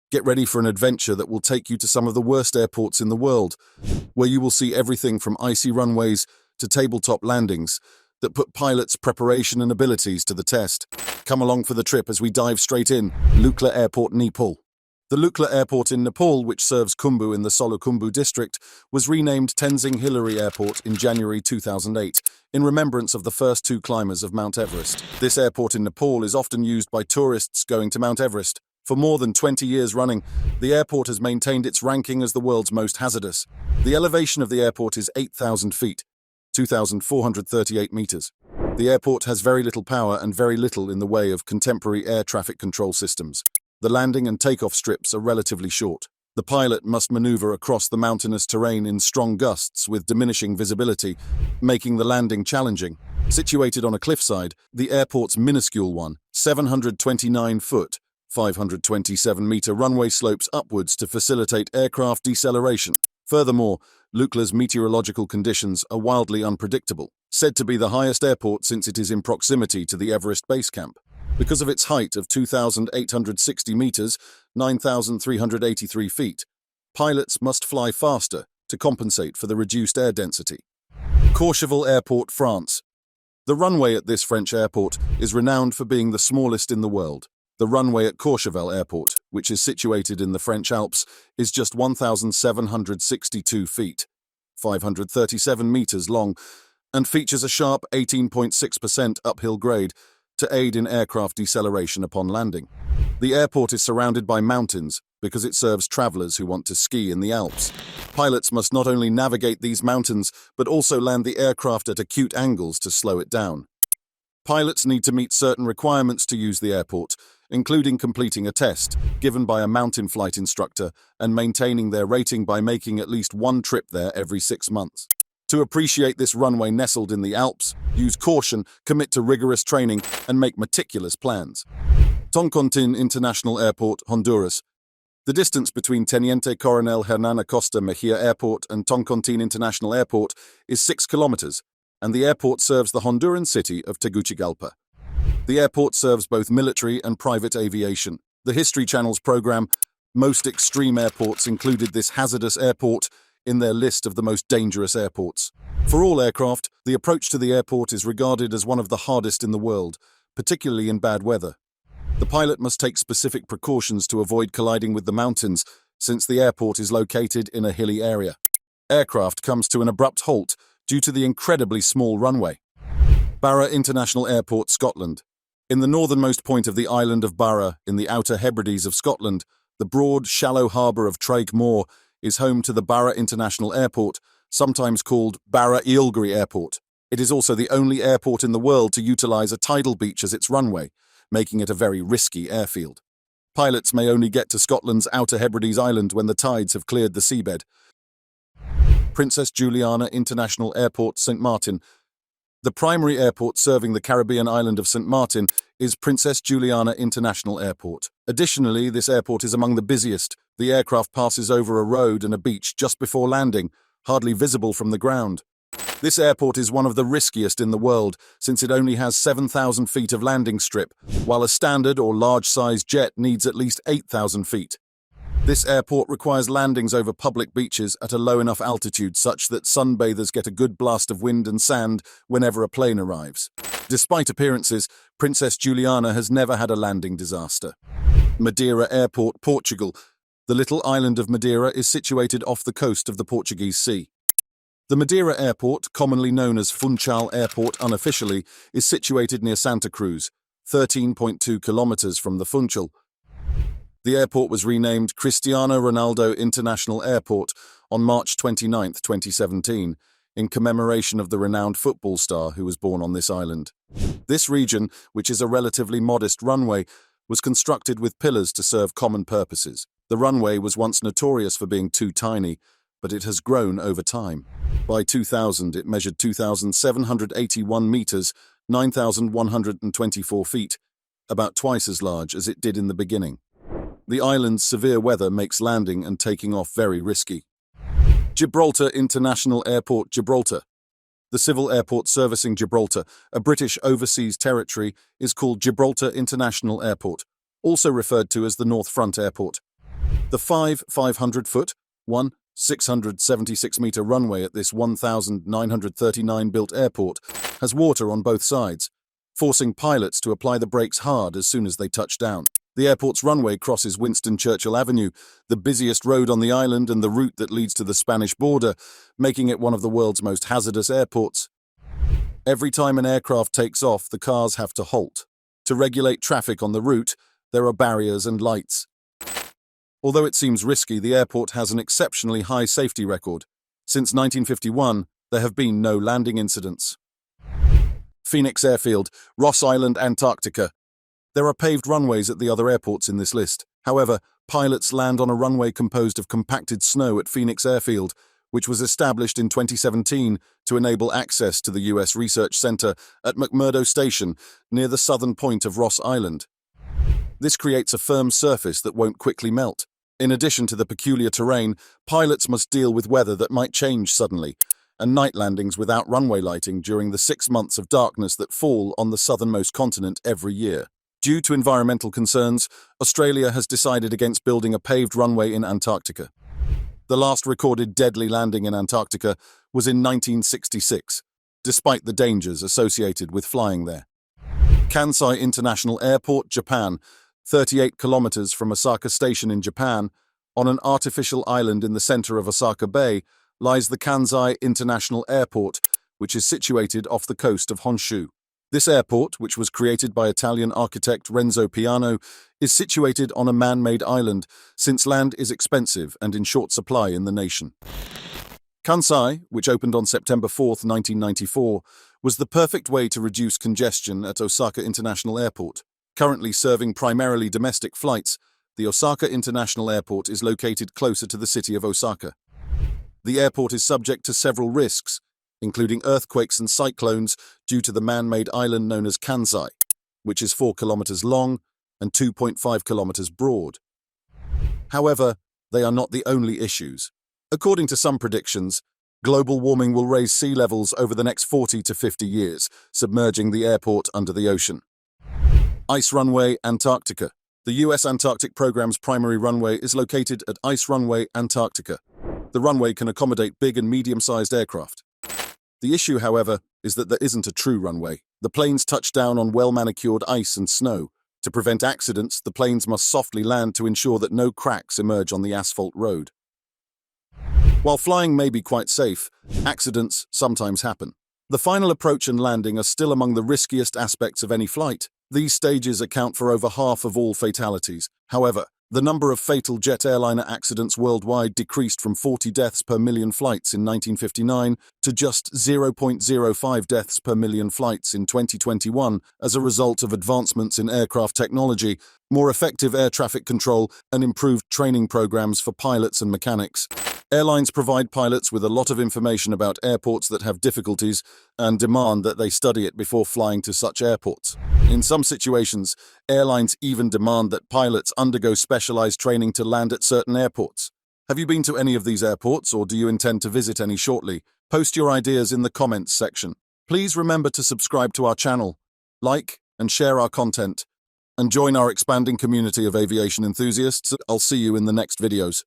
Get ready for an adventure that will take you to some of the worst airports in the world, where you will see everything from icy runways to tabletop landings that put pilots' preparation and abilities to the test. Come along for the trip as we dive straight in. Lukla Airport, Nepal. The Lukla Airport in Nepal, which serves Khumbu in the Solukhumbu district, was renamed Tenzing Hillary Airport in January 2008, in remembrance of the first two climbers of Mount Everest. This airport in Nepal is often used by tourists going to Mount Everest. For more than 20 years running, the airport has maintained its ranking as the world's most hazardous. The elevation of the airport is 8,000 feet, 2,438 meters. The airport has very little power and very little in the way of contemporary air traffic control systems. The landing and takeoff strips are relatively short. The pilot must maneuver across the mountainous terrain in strong gusts with diminishing visibility, making the landing challenging. Situated on a cliffside, the airport's minuscule 729-foot, 527-meter runway slopes upwards to facilitate aircraft deceleration. Furthermore, Lukla's meteorological conditions are wildly unpredictable, said to be the highest airport since it is in proximity to the Everest base camp. Because of its height of 2,860 meters, 9,383 feet, pilots must fly faster to compensate for the reduced air density. Courchevel Airport, France. The runway at this French airport is renowned for being the smallest in the world. The runway at Courchevel Airport, which is situated in the French Alps, is just 1,762 feet, 537 meters long, and features a sharp 18.6% uphill grade to aid in aircraft deceleration upon landing. The airport is surrounded by mountains because it serves travelers who want to ski in the Alps. Pilots must not only navigate these mountains, but also land the aircraft at acute angles to slow it down. Pilots need to meet certain requirements to use the airport, including completing a test given by a mountain flight instructor and maintaining their rating by making at least one trip there every 6 months. To appreciate this runway nestled in the Alps, use caution, commit to rigorous training, and make meticulous plans. Toncontín International Airport, Honduras. The distance between Teniente Coronel Hernán Acosta Mejía Airport and Toncontín International Airport is 6 kilometers, and the airport serves the Honduran city of Tegucigalpa. The airport serves both military and private aviation. The History Channel's program, Most Extreme Airports, included this hazardous airport in their list of the most dangerous airports. For all aircraft, the approach to the airport is regarded as one of the hardest in the world, particularly in bad weather. The pilot must take specific precautions to avoid colliding with the mountains, since the airport is located in a hilly area. Aircraft comes to an abrupt halt due to the incredibly small runway. Barra International Airport, Scotland. In the northernmost point of the island of Barra, in the Outer Hebrides of Scotland, the broad, shallow harbour of Traig Moor is home to the Barra International Airport, sometimes called Barra Eilgry Airport. It is also the only airport in the world to utilise a tidal beach as its runway, making it a very risky airfield. Pilots may only get to Scotland's Outer Hebrides Island when the tides have cleared the seabed. Princess Juliana International Airport, St. Martin. The primary airport serving the Caribbean island of St. Martin is Princess Juliana International Airport. Additionally, this airport is among the busiest. The aircraft passes over a road and a beach just before landing, hardly visible from the ground. This airport is one of the riskiest in the world, since it only has 7,000 feet of landing strip, while a standard or large-sized jet needs at least 8,000 feet. This airport requires landings over public beaches at a low enough altitude such that sunbathers get a good blast of wind and sand whenever a plane arrives. Despite appearances, Princess Juliana has never had a landing disaster. Madeira Airport, Portugal. The little island of Madeira is situated off the coast of the Portuguese Sea. The Madeira Airport, commonly known as Funchal Airport unofficially, is situated near Santa Cruz, 13.2 kilometers from the Funchal. The airport was renamed Cristiano Ronaldo International Airport on March 29, 2017, in commemoration of the renowned football star who was born on this island. This region, which is a relatively modest runway, was constructed with pillars to serve common purposes. The runway was once notorious for being too tiny, but it has grown over time. By 2000, it measured 2,781 meters, 9,124 feet, about twice as large as it did in the beginning. The island's severe weather makes landing and taking off very risky. Gibraltar International Airport, Gibraltar. The civil airport servicing Gibraltar, a British overseas territory, is called Gibraltar International Airport, also referred to as the North Front Airport. The 500-foot, 676-meter runway at this 1,939-built airport has water on both sides, forcing pilots to apply the brakes hard as soon as they touch down. The airport's runway crosses Winston Churchill Avenue, the busiest road on the island and the route that leads to the Spanish border, making it one of the world's most hazardous airports. Every time an aircraft takes off, the cars have to halt. To regulate traffic on the route, there are barriers and lights. Although it seems risky, the airport has an exceptionally high safety record. Since 1951, there have been no landing incidents. Phoenix Airfield, Ross Island, Antarctica. There are paved runways at the other airports in this list. However, pilots land on a runway composed of compacted snow at Phoenix Airfield, which was established in 2017 to enable access to the U.S. Research Center at McMurdo Station near the southern point of Ross Island. This creates a firm surface that won't quickly melt. In addition to the peculiar terrain, pilots must deal with weather that might change suddenly, and night landings without runway lighting during the 6 months of darkness that fall on the southernmost continent every year. Due to environmental concerns, Australia has decided against building a paved runway in Antarctica. The last recorded deadly landing in Antarctica was in 1966, despite the dangers associated with flying there. Kansai International Airport, Japan, 38 kilometers from Osaka Station in Japan, on an artificial island in the center of Osaka Bay, lies the Kansai International Airport, which is situated off the coast of Honshu. This airport, which was created by Italian architect Renzo Piano, is situated on a man-made island, since land is expensive and in short supply in the nation. Kansai, which opened on September 4, 1994, was the perfect way to reduce congestion at Osaka International Airport. Currently serving primarily domestic flights, the Osaka International Airport is located closer to the city of Osaka. The airport is subject to several risks, including earthquakes and cyclones due to the man-made island known as Kansai, which is 4 kilometers long and 2.5 kilometers broad. However, they are not the only issues. According to some predictions, global warming will raise sea levels over the next 40 to 50 years, submerging the airport under the ocean. Ice Runway, Antarctica. The U.S. Antarctic Program's primary runway is located at Ice Runway, Antarctica. The runway can accommodate big and medium-sized aircraft. The issue, however, is that there isn't a true runway. The planes touch down on well-manicured ice and snow. To prevent accidents, the planes must softly land to ensure that no cracks emerge on the asphalt road. While flying may be quite safe, accidents sometimes happen. The final approach and landing are still among the riskiest aspects of any flight. These stages account for over half of all fatalities. However, the number of fatal jet airliner accidents worldwide decreased from 40 deaths per million flights in 1959 to just 0.05 deaths per million flights in 2021 as a result of advancements in aircraft technology, more effective air traffic control, and improved training programs for pilots and mechanics. Airlines provide pilots with a lot of information about airports that have difficulties and demand that they study it before flying to such airports. In some situations, airlines even demand that pilots undergo specialized training to land at certain airports. Have you been to any of these airports, or do you intend to visit any shortly? Post your ideas in the comments section. Please remember to subscribe to our channel, like and share our content, and join our expanding community of aviation enthusiasts. I'll see you in the next videos.